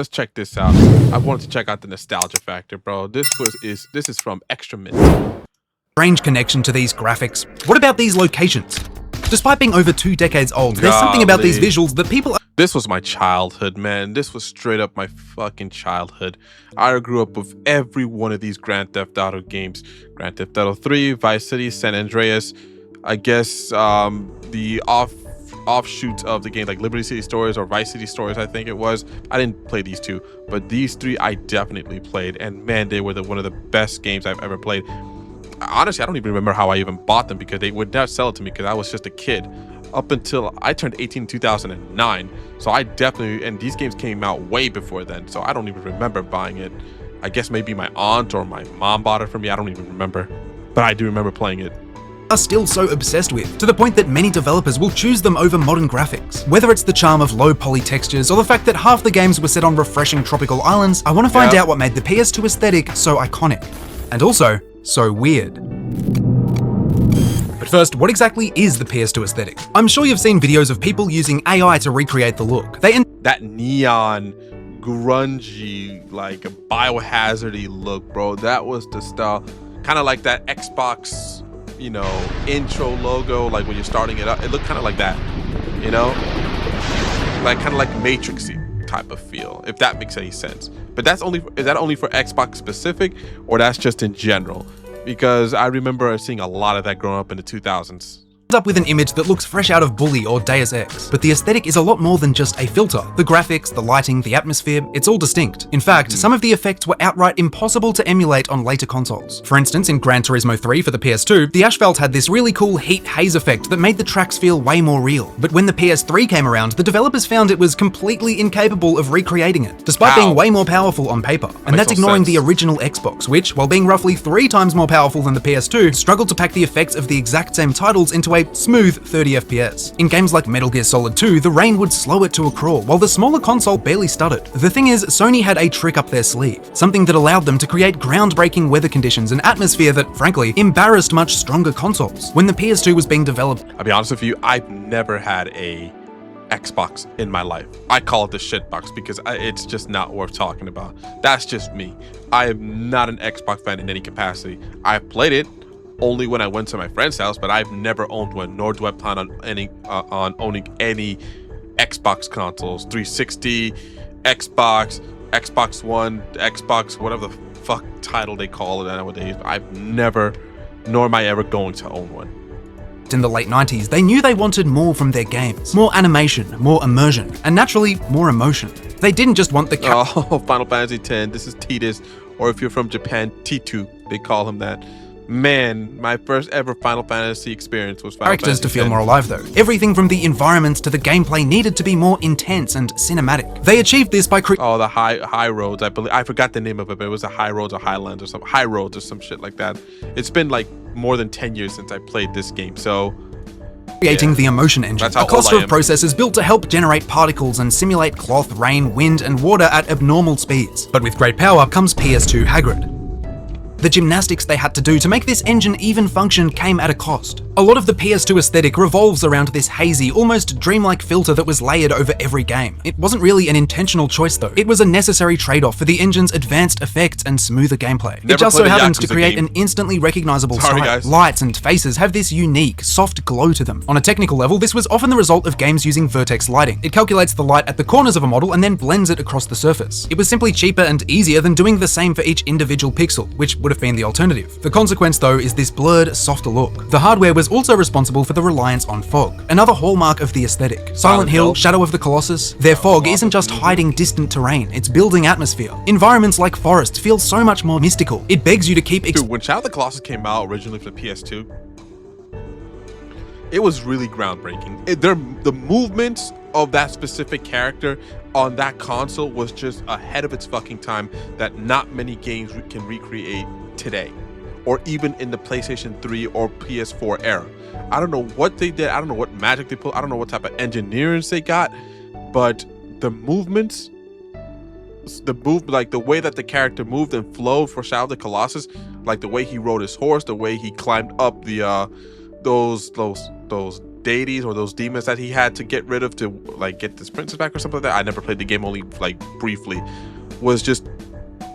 Let's check this out. I wanted to check out the nostalgia factor, bro. This is from Extra Mint. Strange connection to these graphics. What about these locations? Despite being over 2 decades old, there's something about these visuals that people... This was my childhood, man. This was straight up my fucking childhood. I grew up with every one of these Grand Theft Auto games. Grand Theft Auto 3, Vice City, San Andreas. I guess the offshoots of the game, like Liberty City Stories or Vice City Stories, I think it was. I didn't play these two, but these three I definitely played. And man, they were one of the best games I've ever played. Honestly, I don't even remember how I even bought them because they would not sell it to me because I was just a kid up until I turned 18 in 2009. So I definitely, and these games came out way before then. So I don't even remember buying it. I guess maybe my aunt or my mom bought it for me. I don't even remember, but I do remember playing it. Are still so obsessed with, to the point that many developers will choose them over modern graphics. Whether it's the charm of low poly textures or the fact that half the games were set on refreshing tropical islands, I want to find out what made the PS2 aesthetic so iconic. And also, so weird. But first, what exactly is the PS2 aesthetic? I'm sure you've seen videos of people using AI to recreate the look. That neon, grungy, like a biohazardy look, bro. That was the style. Kind of like that Xbox, you know, intro logo, like when you're starting it up. It looked kind of like that, you know? Like kind of like Matrixy type of feel, if that makes any sense. But is that only for Xbox specific, or that's just in general? Because I remember seeing a lot of that growing up in the 2000s. Up with an image that looks fresh out of Bully or Deus Ex, but the aesthetic is a lot more than just a filter. The graphics, the lighting, the atmosphere, it's all distinct. In fact, some of the effects were outright impossible to emulate on later consoles. For instance, in Gran Turismo 3 for the PS2, the asphalt had this really cool heat haze effect that made the tracks feel way more real. But when the PS3 came around, the developers found it was completely incapable of recreating it, despite being way more powerful on paper. And that's ignoring the original Xbox, which, while being roughly 3 times more powerful than the PS2, struggled to pack the effects of the exact same titles into a smooth 30 FPS. In games like Metal Gear Solid 2, the rain would slow it to a crawl, while the smaller console barely stuttered. The thing is, Sony had a trick up their sleeve, something that allowed them to create groundbreaking weather conditions and atmosphere that, frankly, embarrassed much stronger consoles. When the PS2 was being developed, I'll be honest with you, I've never had a Xbox in my life. I call it the shitbox because it's just not worth talking about. That's just me. I am not an Xbox fan in any capacity. I've played it only when I went to my friend's house, but I've never owned one, nor do I plan on owning any Xbox consoles. 360, Xbox, Xbox One, Xbox, whatever the fuck title they call it nowadays. I've never, nor am I ever going to own one. In the late 90s, they knew they wanted more from their games. More animation, more immersion, and naturally, more emotion. They didn't just want the Final Fantasy X, this is Tidus, or if you're from Japan, T2, they call him that. Man, my first ever Final Fantasy experience was Final Fantasy Characters to feel more alive though. Everything from the environments to the gameplay needed to be more intense and cinematic. They achieved this by the High Roads, I believe. I forgot the name of it, but it was the High Roads or Highlands or something. High Roads or some shit like that. It's been like more than 10 years since I played this game, so creating the emotion engine, a cluster of processors built to help generate particles and simulate cloth, rain, wind, and water at abnormal speeds. But with great power comes PS2 Hagrid. The gymnastics they had to do to make this engine even function came at a cost. A lot of the PS2 aesthetic revolves around this hazy, almost dreamlike filter that was layered over every game. It wasn't really an intentional choice though. It was a necessary trade-off for the engine's advanced effects and smoother gameplay. It just so happens to create an instantly recognizable style. Lights and faces have this unique, soft glow to them. On a technical level, this was often the result of games using vertex lighting. It calculates the light at the corners of a model and then blends it across the surface. It was simply cheaper and easier than doing the same for each individual pixel, which would have been the alternative. The consequence though is this blurred, softer look. The hardware was also responsible for the reliance on fog, another hallmark of the aesthetic. Silent Hill, Shadow of the Colossus, their fog isn't just hiding distant terrain, it's building atmosphere. Environments like forests feel so much more mystical. It begs you to keep Dude, when Shadow of the Colossus came out originally for the PS2, it was really groundbreaking. The movements of that specific character on that console was just ahead of its fucking time that not many games can recreate today, or even in the PlayStation 3 or PS4 era. I don't know what they did. I don't know what magic they pulled. I don't know what type of engineering they got, but the movements, like the way that the character moved and flowed for Shadow of the Colossus, like the way he rode his horse, the way he climbed up the those deities or those demons that he had to get rid of to like get this princess back or something like that. I never played the game, only like briefly. Was just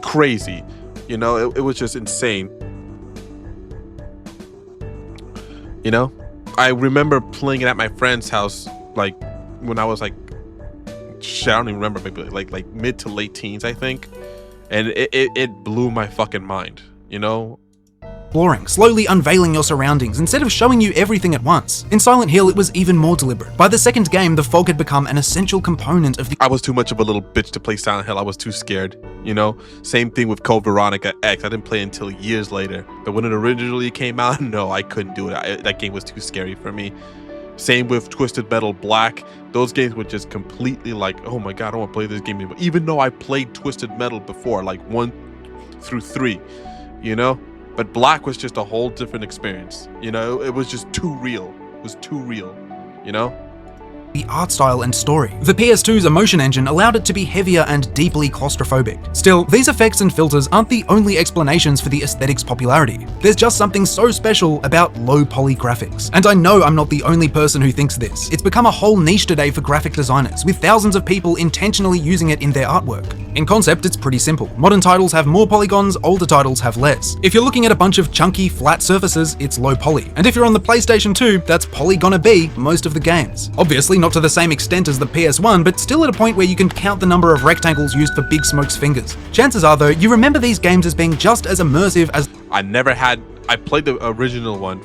crazy, you know. It was just insane, you know. I remember playing it at my friend's house, like when I was like, shit, I don't even remember, maybe like mid to late teens, I think, and it blew my fucking mind, you know. Exploring, slowly unveiling your surroundings instead of showing you everything at once. In Silent Hill, it was even more deliberate. By the second game, the fog had become an essential component of the— I was too much of a little bitch to play Silent Hill. I was too scared, you know? Same thing with Code Veronica X. I didn't play until years later. But when it originally came out, no, I couldn't do it. That game was too scary for me. Same with Twisted Metal Black. Those games were just completely like, oh my god, I don't want to play this game anymore. Even though I played Twisted Metal before, like 1 through 3, you know? But Black was just a whole different experience. You know, it was just too real. It was too real, you know? The art style and story. The PS2's Emotion Engine allowed it to be heavier and deeply claustrophobic. Still, these effects and filters aren't the only explanations for the aesthetic's popularity. There's just something so special about low poly graphics. And I know I'm not the only person who thinks this. It's become a whole niche today for graphic designers, with thousands of people intentionally using it in their artwork. In concept, it's pretty simple. Modern titles have more polygons, older titles have less. If you're looking at a bunch of chunky, flat surfaces, it's low poly. And if you're on the PlayStation 2, that's probably gonna be most of the games. Obviously, not to the same extent as the PS1, but still at a point where you can count the number of rectangles used for Big Smoke's fingers. Chances are, though, you remember these games as being just as immersive as— I played the original one,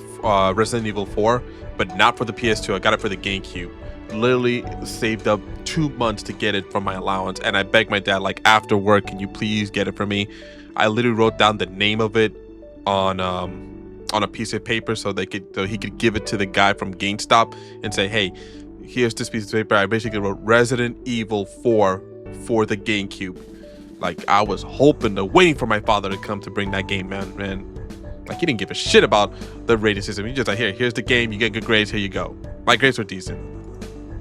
Resident Evil 4, but not for the PS2. I got it for the GameCube. Literally saved up 2 months to get it from my allowance, and I begged my dad, like, after work, can you please get it for me? I literally wrote down the name of it on a piece of paper so he could give it to the guy from GameStop and say, hey, here's this piece of paper. I basically wrote Resident Evil 4 for the GameCube. Like, I was waiting for my father to come to bring that game, man. Like, he didn't give a shit about the rating system. He just like, here's the game. You get good grades. Here you go. My grades were decent.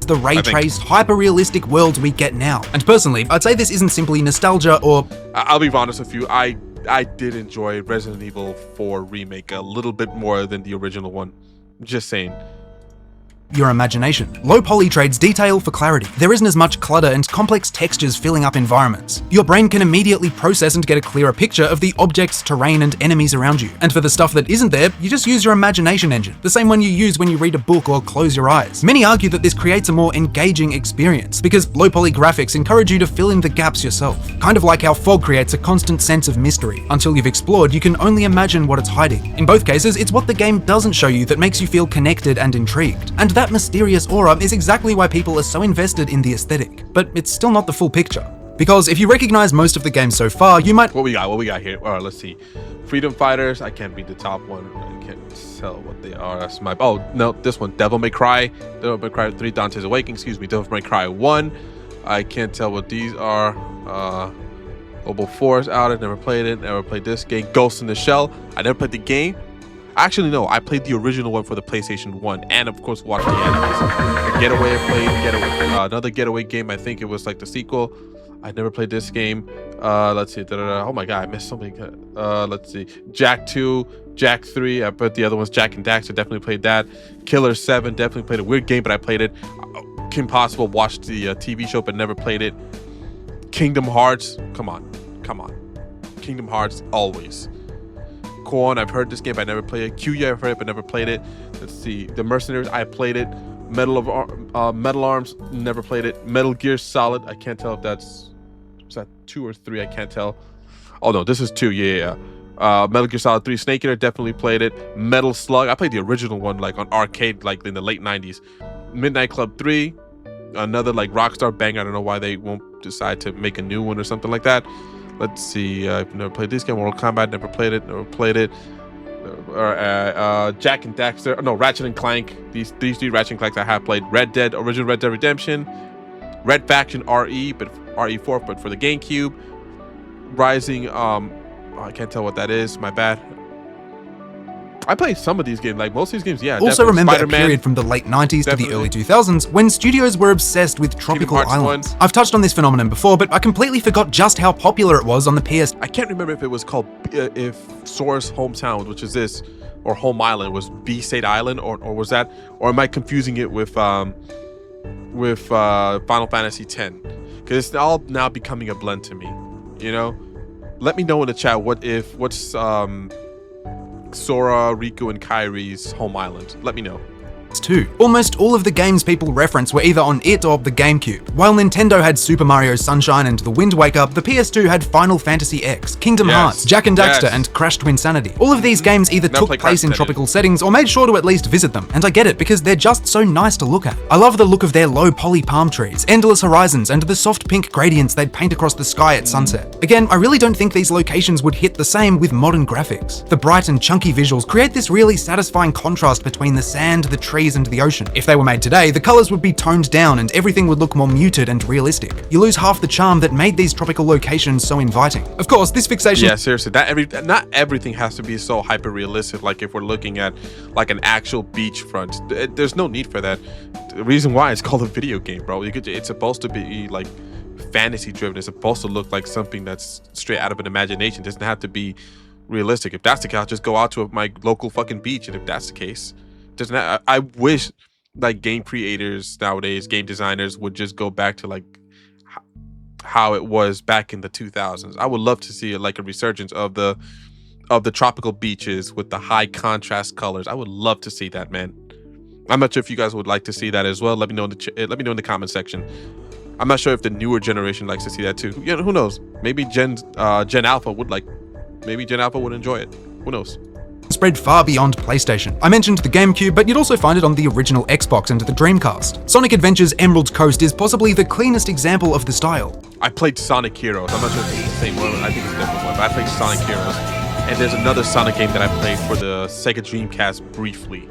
The ray-traced, hyper-realistic worlds we get now. And personally, I'd say this isn't simply nostalgia or— I'll be honest with you. I did enjoy Resident Evil 4 Remake a little bit more than the original one. Just saying. Your imagination. Low poly trades detail for clarity. There isn't as much clutter and complex textures filling up environments. Your brain can immediately process and get a clearer picture of the objects, terrain, and enemies around you. And for the stuff that isn't there, you just use your imagination engine, the same one you use when you read a book or close your eyes. Many argue that this creates a more engaging experience, because low poly graphics encourage you to fill in the gaps yourself. Kind of like how fog creates a constant sense of mystery. Until you've explored, you can only imagine what it's hiding. In both cases, it's what the game doesn't show you that makes you feel connected and intrigued. And that mysterious aura is exactly why people are so invested in the aesthetic. But it's still not the full picture. Because if you recognize most of the game so far, you might— What we got here? All right, let's see. Freedom Fighters. I can't beat the top one. I can't tell what they are. That's my— oh, no, this one. Devil May Cry. Devil May Cry 3, Dante's Awakening. Excuse me. Devil May Cry 1. I can't tell what these are. Mobile Force out. I never played it. Never played this game. Ghost in the Shell. I never played the game. Actually, no, I played the original one for the PlayStation 1, and of course watched the animes. Getaway, I played Getaway, another Getaway game. I think it was like the sequel. I never played this game. Let's see. Oh my god, I missed something. Let's see. Jak 2, Jak 3. I put the other ones, Jak and Daxter. Definitely played that. Killer 7. Definitely played a weird game, but I played it. Kim Possible, watched the TV show, but never played it. Kingdom Hearts. Come on. Kingdom Hearts, always. Corn, I've heard this game, but I never played it. Kuya, I've heard it, but never played it. Let's see. The Mercenaries, I played it. Metal Arms, never played it. Metal Gear Solid, I can't tell if is that 2 or 3, I can't tell. Oh no, this is 2, yeah. Metal Gear Solid 3, Snake Eater, definitely played it. Metal Slug, I played the original one, like on arcade, like in the late 90s. Midnight Club 3, another like Rockstar banger. I don't know why they won't decide to make a new one or something like that. Let's see. I've never played this game. Mortal Kombat. Never played it. Jak and Daxter. No, Ratchet and Clank. These 3 Ratchet and Clanks I have played. Red Dead. Original Red Dead Redemption. Red Faction RE, but RE4, but for the GameCube. Rising. I can't tell what that is. My bad. I played some of these games, like most of these games, yeah. Also remember a period from the late 90s to the early 2000s when studios were obsessed with tropical islands. I've touched on this phenomenon before, but I completely forgot just how popular it was on the PS. I can't remember if it was called, if Sora's Hometown, which is this, or Home Island was Besaid Island, or was that, or am I confusing it with Final Fantasy X? Because it's all now becoming a blend to me. You know, let me know in the chat what's Sora, Riku, and Kairi's Home Island. Let me know. Too. Almost all of the games people reference were either on it or the GameCube. While Nintendo had Super Mario Sunshine and The Wind Waker, the PS2 had Final Fantasy X, Kingdom Hearts, Jak and Daxter, and Crash Twinsanity. All of these games either took place in tropical settings or made sure to at least visit them, and I get it because they're just so nice to look at. I love the look of their low poly palm trees, endless horizons, and the soft pink gradients they'd paint across the sky at sunset. Again, I really don't think these locations would hit the same with modern graphics. The bright and chunky visuals create this really satisfying contrast between the sand, the trees, and the ocean. If they were made today, the colors would be toned down and everything would look more muted and realistic. You lose half the charm that made these tropical locations so inviting. Of course, this fixation— Yeah, seriously, not everything has to be so hyper realistic. Like if we're looking at like an actual beachfront, there's no need for that. The reason why it's called a video game, bro. It's supposed to be like fantasy driven. It's supposed to look like something that's straight out of an imagination. It doesn't have to be realistic. If that's the case, I'll just go out to my local fucking beach. And if that's the case, I wish like game creators nowadays, game designers would just go back to like how it was back in the 2000s. I would love to see like a resurgence of the tropical beaches with the high contrast colors. I would love to see that, man. I'm not sure if you guys would like to see that as well. Let me know in the comment section. I'm not sure if the newer generation likes to see that too. Yeah, who knows? Maybe Gen Alpha would like. Maybe Gen Alpha would enjoy it. Who knows? Spread far beyond PlayStation. I mentioned the GameCube, but you'd also find it on the original Xbox and the Dreamcast. Sonic Adventure's Emerald Coast is possibly the cleanest example of the style. I played Sonic Heroes. I'm not sure if it's the same one. I think it's a different one, but I played Sonic Heroes. And there's another Sonic game that I played for the Sega Dreamcast briefly.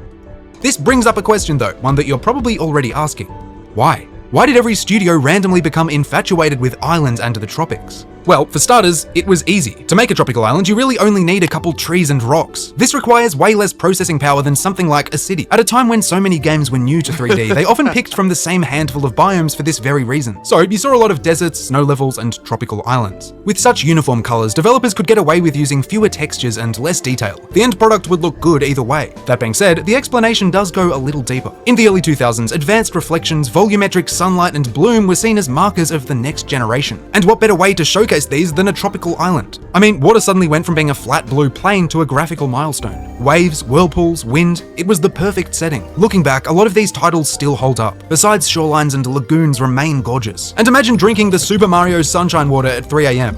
This brings up a question though, one that you're probably already asking. Why? Why did every studio randomly become infatuated with islands and the tropics? Well, for starters, it was easy. To make a tropical island, you really only need a couple trees and rocks. This requires way less processing power than something like a city. At a time when so many games were new to 3D, they often picked from the same handful of biomes for this very reason. So you saw a lot of deserts, snow levels, and tropical islands. With such uniform colors, developers could get away with using fewer textures and less detail. The end product would look good either way. That being said, the explanation does go a little deeper. In the early 2000s, advanced reflections, volumetric sunlight, and bloom were seen as markers of the next generation. And what better way to showcase these than a tropical island? I mean, water suddenly went from being a flat blue plain to a graphical milestone. Waves, whirlpools, wind, it was the perfect setting. Looking back, a lot of these titles still hold up. Besides, shorelines and lagoons remain gorgeous. And imagine drinking the Super Mario Sunshine water at 3 AM.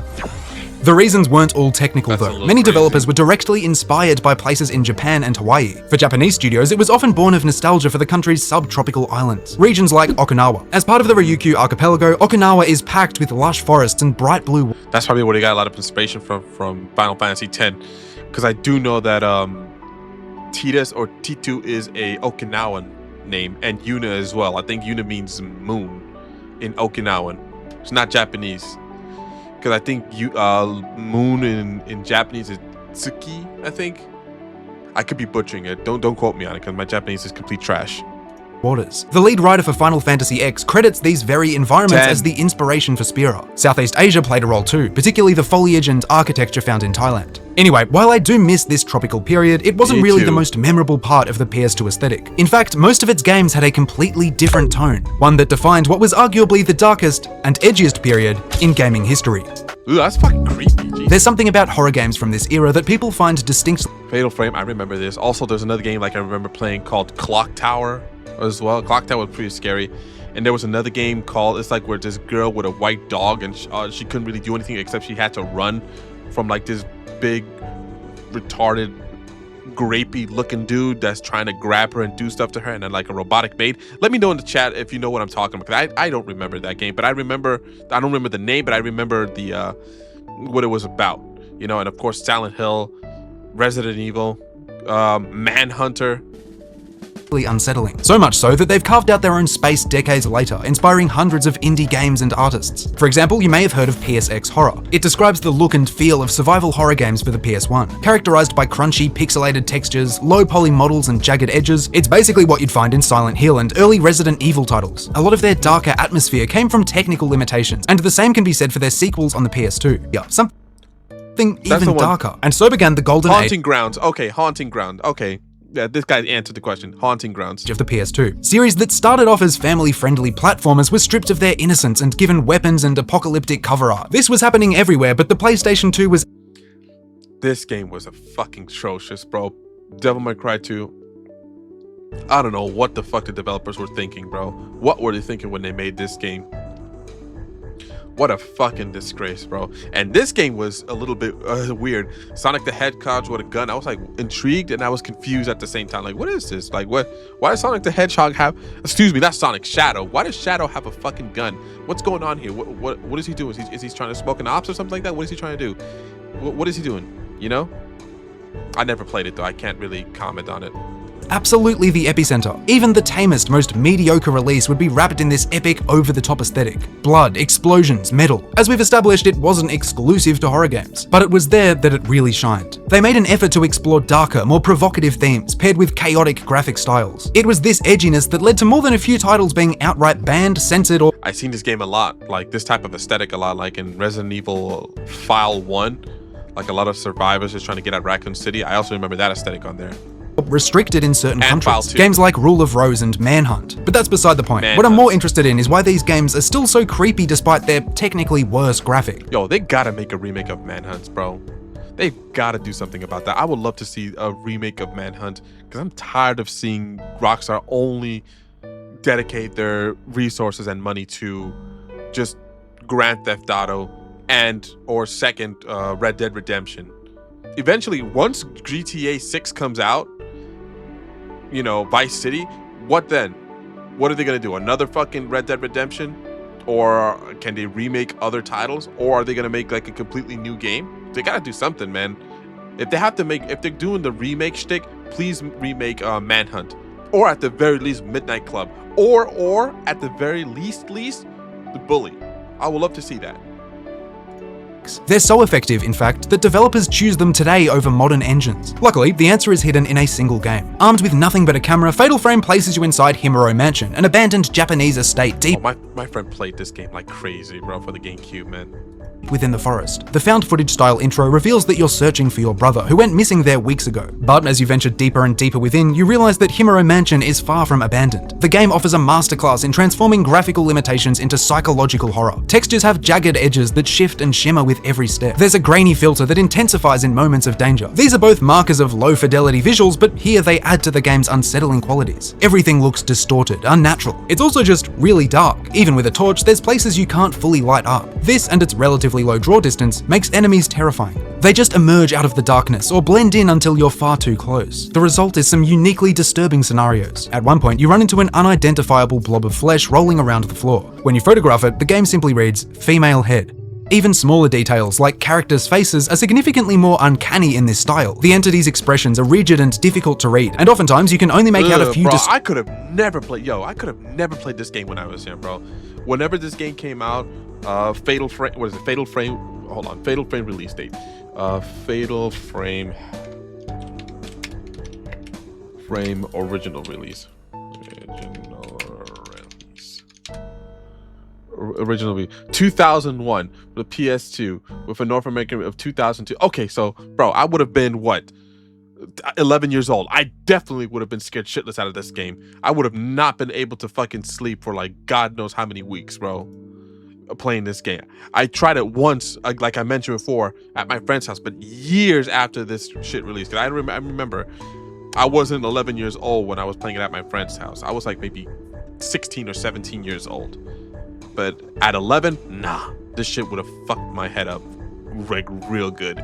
The reasons weren't all technical though. Many developers were directly inspired by places in Japan and Hawaii. For Japanese studios, it was often born of nostalgia for the country's subtropical islands. Regions like Okinawa. As part of the Ryukyu archipelago, Okinawa is packed with lush forests and bright blue. That's probably where they got a lot of inspiration from Final Fantasy X. Because I do know that Tidus or Titu is a Okinawan name, and Yuna as well. I think Yuna means moon in Okinawan. It's not Japanese. Because I think moon in Japanese is Tsuki, I think. I could be butchering it. Don't quote me on it because my Japanese is complete trash. Waters. The lead writer for Final Fantasy X credits these very environments as the inspiration for Spira. Southeast Asia played a role too, particularly the foliage and architecture found in Thailand. Anyway, while I do miss this tropical period, it wasn't really the most memorable part of the PS2 aesthetic. In fact, most of its games had a completely different tone, one that defined what was arguably the darkest and edgiest period in gaming history. Ooh, that's fucking creepy, geez. There's something about horror games from this era that people find distinct. Fatal Frame, I remember this. Also, there's another game like I remember playing called Clock Tower as well. Clock Tower was pretty scary. And there was another game called, it's like where this girl with a white dog and she couldn't really do anything except she had to run from like this big, retarded, grapey looking dude that's trying to grab her and do stuff to her, and then like a robotic maid. Let me know in the chat if you know what I'm talking about. I don't remember that game, but I don't remember the name, but I remember the what it was about, you know. And of course Silent Hill, Resident Evil, Manhunter. Unsettling. So much so that they've carved out their own space decades later, inspiring hundreds of indie games and artists. For example, you may have heard of PSX Horror. It describes the look and feel of survival horror games for the PS1. Characterized by crunchy, pixelated textures, low poly models, and jagged edges, it's basically what you'd find in Silent Hill and early Resident Evil titles. A lot of their darker atmosphere came from technical limitations, and the same can be said for their sequels on the PS2. Yeah, even darker. And so began the golden age. Haunting Grounds. Okay, Haunting Ground. Okay. Yeah, this guy answered the question. Haunting Grounds. Of the PS2. Series that started off as family-friendly platformers were stripped of their innocence and given weapons and apocalyptic cover art. This was happening everywhere, but the PlayStation 2 was... This game was a fucking atrocious, bro. Devil May Cry 2. I don't know what the fuck the developers were thinking, bro. What were they thinking when they made this game? What a fucking disgrace, bro. And this game was a little bit weird. Sonic the Hedgehog with a gun. I was like intrigued and I was confused at the same time. Like, what is this? Like, what? Why does Sonic the Hedgehog have... Excuse me, that's Sonic. Shadow. Why does Shadow have a fucking gun? What's going on here? What is he doing? Is he trying to smoke an ops or something like that? What is he trying to do? What is he doing? You know? I never played it though. I can't really comment on it. Absolutely the epicenter. Even the tamest, most mediocre release would be wrapped in this epic, over-the-top aesthetic. Blood, explosions, metal. As we've established, it wasn't exclusive to horror games, but it was there that it really shined. They made an effort to explore darker, more provocative themes, paired with chaotic graphic styles. It was this edginess that led to more than a few titles being outright banned, censored, or... I've seen this game a lot, like this type of aesthetic a lot, like in Resident Evil File 1, like a lot of survivors just trying to get at Raccoon City. I also remember that aesthetic on there. Restricted in certain countries. Games like Rule of Rose and Manhunt. But that's beside the point. What I'm more interested in is why these games are still so creepy despite their technically worse graphic. Yo, they gotta make a remake of Manhunt, bro. They've gotta do something about that. I would love to see a remake of Manhunt because I'm tired of seeing Rockstar only dedicate their resources and money to just Grand Theft Auto and or second Red Dead Redemption. Eventually, once GTA 6 comes out, you know, Vice City, what then? What are they gonna do? Another fucking Red Dead Redemption? Or can they remake other titles? Or are they gonna make like a completely new game? They gotta do something, man. If they have to make, if they're doing the remake shtick, please remake Manhunt. Or at the very least, Midnight Club. Or at the very least, The Bully. I would love to see that. They're so effective, in fact, that developers choose them today over modern engines. Luckily, the answer is hidden in a single game. Armed with nothing but a camera, Fatal Frame places you inside Himuro Mansion, an abandoned Japanese estate deep... Oh, my friend played this game like crazy, bro, for the GameCube, man. Within the forest. The found footage style intro reveals that you're searching for your brother, who went missing there weeks ago. But as you venture deeper and deeper within, you realize that Himuro Mansion is far from abandoned. The game offers a masterclass in transforming graphical limitations into psychological horror. Textures have jagged edges that shift and shimmer with every step. There's a grainy filter that intensifies in moments of danger. These are both markers of low fidelity visuals, but here they add to the game's unsettling qualities. Everything looks distorted, unnatural. It's also just really dark. Even with a torch, there's places you can't fully light up. This and its relatively low draw distance makes enemies terrifying. They just emerge out of the darkness or blend in until you're far too close. The result is some uniquely disturbing scenarios. At one point, you run into an unidentifiable blob of flesh rolling around the floor. When you photograph it, the game simply reads, female head. Even smaller details, like characters' faces, are significantly more uncanny in this style. The entity's expressions are rigid and difficult to read, and oftentimes you can only make out a few... Bro, I could have never played this game when I was young, bro. Whenever this game came out, Fatal Frame, what is it? Fatal Frame, hold on, Fatal Frame release date. Fatal Frame original release. Original release. 2001, the PS2, with a North American of 2002. Okay, so, bro, I would have been, what? 11 years old. I definitely would have been scared shitless out of this game. I would have not been able to fucking sleep for like God knows how many weeks, bro, playing this game. I tried it once, like I mentioned before, at my friend's house, but years after this shit released. Because I remember I wasn't 11 years old when I was playing it at my friend's house. I was like maybe 16 or 17 years old. But at 11, nah, this shit would have fucked my head up like real good.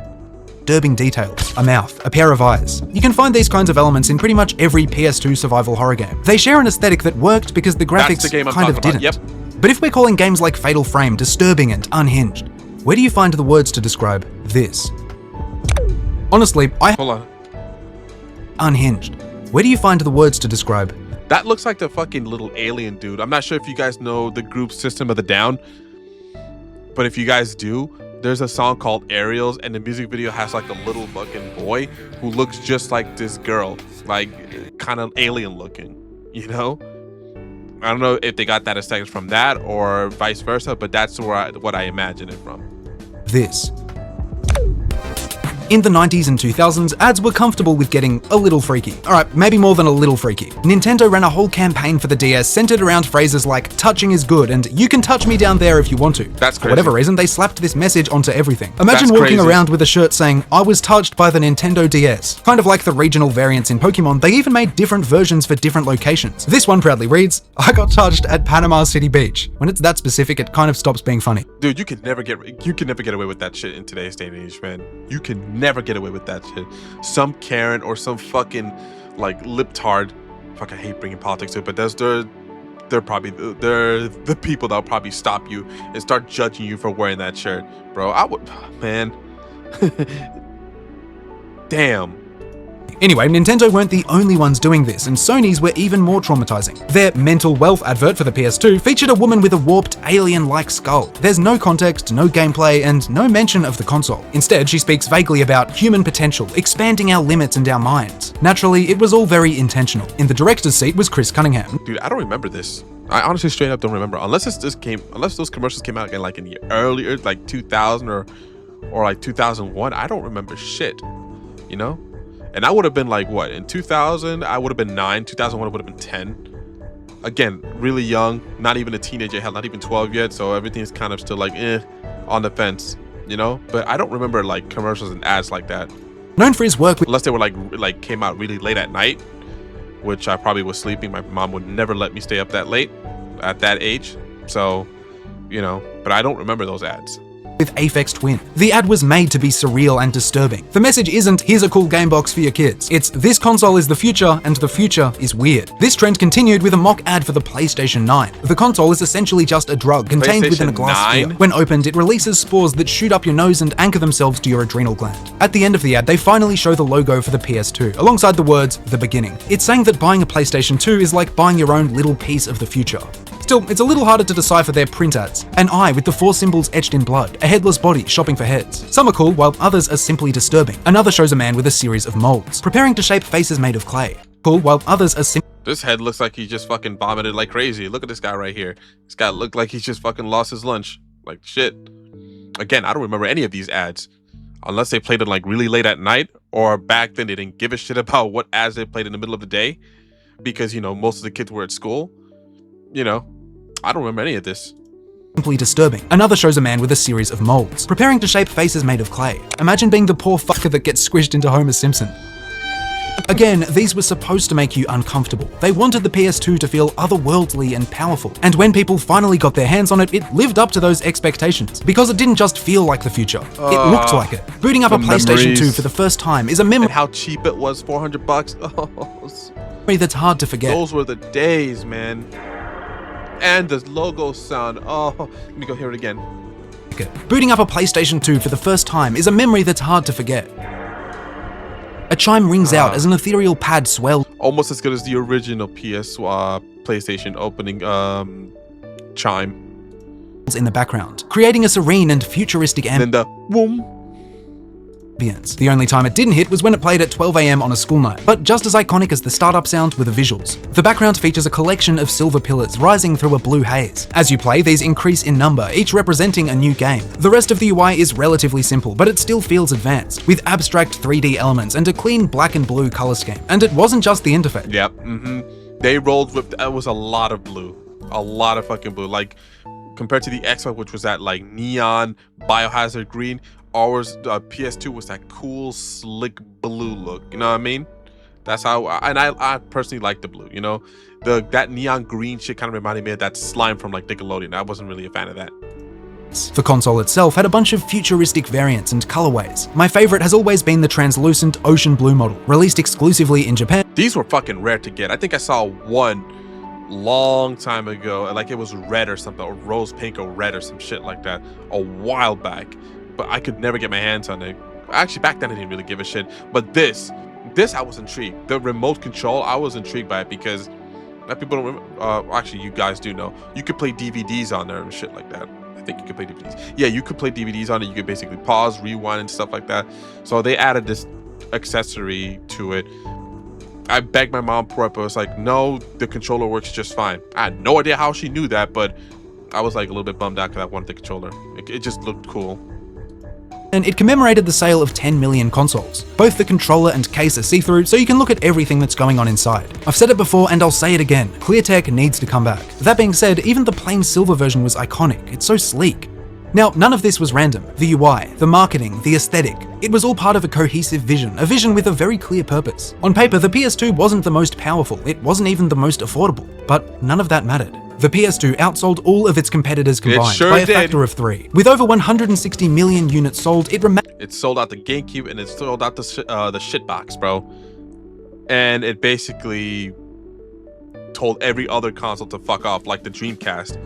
Disturbing details, a mouth, a pair of eyes. You can find these kinds of elements in pretty much every PS2 survival horror game. They share an aesthetic that worked because the graphics kind of didn't. Yep. But if we're calling games like Fatal Frame disturbing and unhinged, where do you find the words to describe this? Honestly, Hold on. Unhinged. Where do you find the words to describe? That looks like the fucking little alien dude. I'm not sure if you guys know the group System of the Down, but if you guys do, there's a song called Aerials, and the music video has like a little fucking boy who looks just like this girl, like kind of alien looking, you know? I don't know if they got that aesthetic from that or vice versa, but that's what I imagine it from. This. In the 90s and 2000s, ads were comfortable with getting a little freaky. Alright, maybe more than a little freaky. Nintendo ran a whole campaign for the DS centered around phrases like touching is good and you can touch me down there if you want to. That's crazy. For whatever reason, they slapped this message onto everything. Imagine walking around with a shirt saying, I was touched by the Nintendo DS. Kind of like the regional variants in Pokemon, they even made different versions for different locations. This one proudly reads, I got touched at Panama City Beach. When it's that specific, it kind of stops being funny. Dude, you can never get away with that shit in today's day and age, man. You can never get away with that shit. Some Karen or some fucking like libtard. Fuck, I hate bringing politics to it, but they're probably the people that'll probably stop you and start judging you for wearing that shirt, bro. I would, man. Damn. Anyway, Nintendo weren't the only ones doing this, and Sony's were even more traumatizing. Their mental wealth advert for the PS2 featured a woman with a warped, alien-like skull. There's no context, no gameplay, and no mention of the console. Instead, she speaks vaguely about human potential, expanding our limits and our minds. Naturally, it was all very intentional. In the director's seat was Chris Cunningham. Dude, I don't remember this. I honestly straight up don't remember. Unless those commercials came out in like in the earlier, like 2000 or like 2001. I don't remember shit, you know? And I would have been like, what, in 2000, I would have been 9, 2001, I would have been 10. Again, really young, not even a teenager, hell, not even 12 yet, so everything's kind of still like, on the fence, you know? But I don't remember like commercials and ads like that. Known for his work with... Unless they were like came out really late at night, which I probably was sleeping. My mom would never let me stay up that late at that age. So, you know, but I don't remember those ads. With Aphex Twin. The ad was made to be surreal and disturbing. The message isn't, here's a cool game box for your kids. It's, this console is the future, and the future is weird. This trend continued with a mock ad for the PlayStation 9. The console is essentially just a drug contained within a glass sphere. When opened, it releases spores that shoot up your nose and anchor themselves to your adrenal gland. At the end of the ad, they finally show the logo for the PS2, alongside the words, the beginning. It's saying that buying a PlayStation 2 is like buying your own little piece of the future. Still, it's a little harder to decipher their print ads. An eye with the 4 symbols etched in blood, a headless body shopping for heads. Some are cool, while others are simply disturbing. Another shows a man with a series of molds, preparing to shape faces made of clay. Cool, while others are This head looks like he just fucking vomited like crazy. Look at this guy right here. This guy looked like he just fucking lost his lunch. Like shit. Again, I don't remember any of these ads. Unless they played it like really late at night, or back then they didn't give a shit about what ads they played in the middle of the day. Because, you know, most of the kids were at school. You know, I don't remember any of this. Simply disturbing. Another shows a man with a series of molds, preparing to shape faces made of clay. Imagine being the poor fucker that gets squished into Homer Simpson. Again, these were supposed to make you uncomfortable. They wanted the PS2 to feel otherworldly and powerful. And when people finally got their hands on it, it lived up to those expectations. Because it didn't just feel like the future, it looked like it. Booting up a PlayStation 2 for the first time is a memory. And how cheap it was, $400. Oh, that's hard to forget. Those were the days, man. And the logo sound. Oh, let me go hear it again. Booting up a PlayStation 2 for the first time is a memory that's hard to forget. A chime rings out as an ethereal pad swells. Almost as good as the original PlayStation opening chime. In the background, creating a serene and futuristic ambience. Then the boom. The only time it didn't hit was when it played at 12 AM on a school night, but just as iconic as the startup sound were the visuals. The background features a collection of silver pillars rising through a blue haze. As you play, these increase in number, each representing a new game. The rest of the UI is relatively simple, but it still feels advanced, with abstract 3D elements and a clean black and blue color scheme. And it wasn't just the interface. Yep, They rolled with, it was a lot of blue. A lot of fucking blue. Like, compared to the Xbox, which was that like neon biohazard green, ours PS2 was that cool slick blue look, you know what I mean? That's how I personally like the blue, you know? That neon green shit kind of reminded me of that slime from like Nickelodeon. I wasn't really a fan of that. The console itself had a bunch of futuristic variants and colorways. My favorite has always been the translucent ocean blue model, released exclusively in Japan. These were fucking rare to get. I think I saw one long time ago, like it was red or something, or rose pink or red or some shit like that a while back. But I could never get my hands on it. Actually, back then I didn't really give a shit. But this I was intrigued. The remote control, I was intrigued by it because people don't remember. Actually, you guys do know. You could play DVDs on there and shit like that. I think you could play DVDs. Yeah, you could play DVDs on it. You could basically pause, rewind, and stuff like that. So they added this accessory to it. I begged my mom for it, but it was like, no, the controller works just fine. I had no idea how she knew that, but I was like a little bit bummed out because I wanted the controller. It just looked cool. and it commemorated the sale of 10 million consoles. Both the controller and case are see-through, so you can look at everything that's going on inside. I've said it before and I'll say it again, Cleartech needs to come back. That being said, even the plain silver version was iconic, it's so sleek. Now, none of this was random. The UI, the marketing, the aesthetic, it was all part of a cohesive vision, a vision with a very clear purpose. On paper, the PS2 wasn't the most powerful, it wasn't even the most affordable, but none of that mattered. The PS2 outsold all of its competitors combined by a factor of 3. With over 160 million units sold, it sold out the GameCube and it sold out the shitbox, bro. And it basically told every other console to fuck off, like the Dreamcast.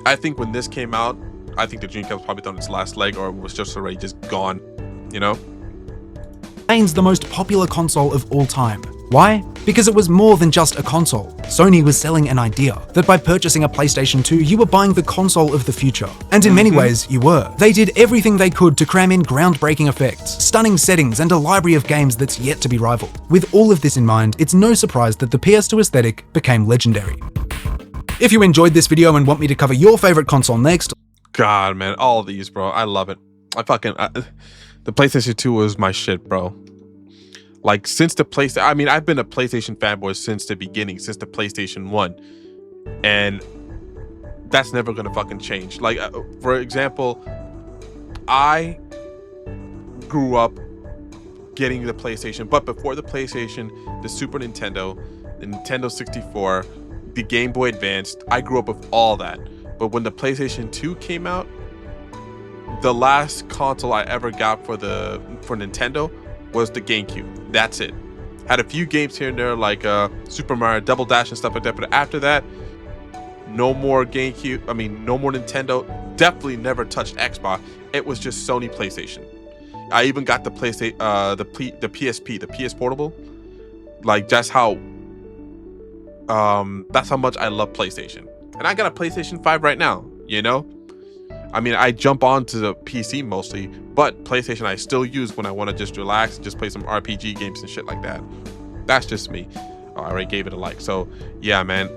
I think when this came out, I think the Dreamcast was probably on its last leg or was just already just gone, you know? Remains the most popular console of all time. Why? Because it was more than just a console. Sony was selling an idea that by purchasing a PlayStation 2, you were buying the console of the future. And in many ways, you were. They did everything they could to cram in groundbreaking effects, stunning settings, and a library of games that's yet to be rivaled. With all of this in mind, it's no surprise that the PS2 aesthetic became legendary. If you enjoyed this video and want me to cover your favorite console next, God, man, all of these, bro, I love it. The PlayStation 2 was my shit, bro. Like, since the PlayStation, I mean, I've been a PlayStation fanboy since the beginning, since the PlayStation 1. And that's never gonna fucking change. Like, for example, I grew up getting the PlayStation, but before the PlayStation, the Super Nintendo, the Nintendo 64, the Game Boy Advance, I grew up with all that. But when the PlayStation 2 came out, the last console I ever got for Nintendo was the GameCube. That's it. Had a few games here and there like Super Mario Double Dash and stuff like that, but after that, no more GameCube. I mean, no more Nintendo. Definitely never touched Xbox. It was just Sony PlayStation. I even got the PlayStation, the PSP, the PS Portable. Like, that's how much I love PlayStation. And I got a PlayStation 5 right now, you know? I mean, I jump onto the PC mostly, but PlayStation I still use when I want to just relax and just play some RPG games and shit like that. That's just me. Oh, I already gave it a like. So, yeah, man.